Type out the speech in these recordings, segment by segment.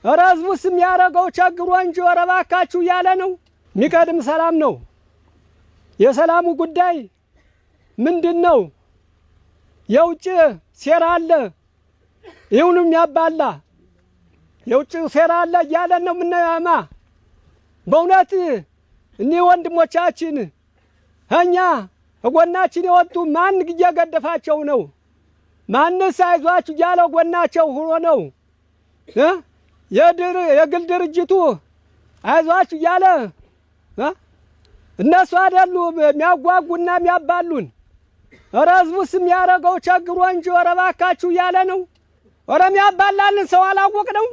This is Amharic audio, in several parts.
ራዝሙስ የሚያረጋው ቸግሮ እንጂ ኧረ እባካችሁ እያለ ነው። የሚቀድም ሰላም ነው። የሰላሙ ጉዳይ ምንድነው? የውጭ ሴራ አለ፣ ይሁንም ያባላ የውጭ ሴራ አለ እያለን ነው የምናማ። በእውነት እኒህ ወንድሞቻችን እኛ ጎናችን የወጡ ማን እየገደፋቸው ነው? ማንስ አይዟችሁ እያለው ጎናቸው ሆኖ ነው? የግል ድርጅቱ አይዟችሁ እያለ እነሱ አይደሉም የሚያጓጉና የሚያባሉን። ኧረ ህዝቡስ የሚያረገው ቸግሮ እንጂ ኧረ እባካችሁ እያለ ነው። ኧረ የሚያባላልን ሰው አላወቅነው።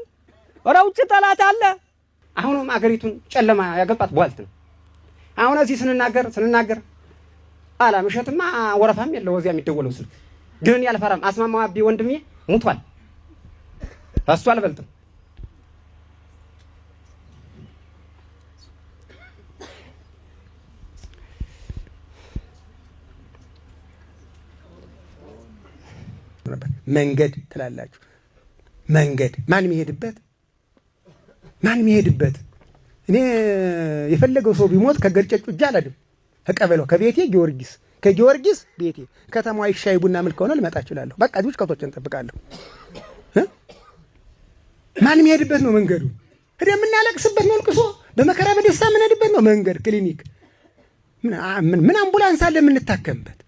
ኧረ ውጭ ጠላት አለ። አሁንም አገሪቱን ጨለማ ያገባት ቧልት ነው። አሁን እዚህ ስንናገር አላምሸትማ ወረፋም የለው እዚያ የሚደወለው ስልክ ግን ያልፈራም። አስማማው አቢ ወንድሜ ሙቷል። እሱ አልበልጥም። መንገድ ትላላችሁ። መንገድ ማን የሚሄድበት እኔ የፈለገው ሰው ቢሞት ከገርጨጩ እጅ አላድም። ከቀበሌው ከቤቴ ጊዮርጊስ ከጊዮርጊስ ቤቴ ከተማዋ ሻይ ቡና ምል ከሆነ ልመጣ እችላለሁ። በቃ እዚህ ከብቶችን እንጠብቃለሁ። ማን የሚሄድበት ነው መንገዱ? እንግዲህ የምናለቅስበት ነው ልቅሶ፣ በመከራ በደስታ የምንሄድበት ነው መንገድ። ክሊኒክ ምን አምቡላንስ አለ የምንታከምበት?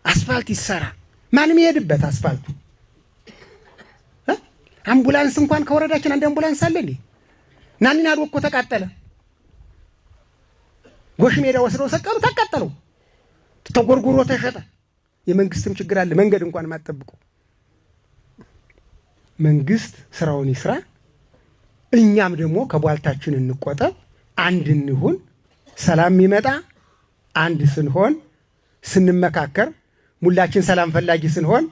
አስፋልት ይሰራ። ማን የሚሄድበት አስፋልቱ? አምቡላንስ እንኳን ከወረዳችን አንድ አምቡላንስ አለ እንዴ? ናኒና እኮ ተቃጠለ። ጎሽ ሜዳ ወስደው ሰቀሉ፣ ተቃጠለው፣ ተጎርጉሮ ተሸጠ። የመንግስትም ችግር አለ። መንገድ እንኳን ማጠብቁ። መንግስት ስራውን ይስራ፣ እኛም ደግሞ ከቧልታችን እንቆጠብ፣ አንድ እንሁን። ሰላም የሚመጣ አንድ ስንሆን፣ ስንመካከር፣ ሙላችን ሰላም ፈላጊ ስንሆን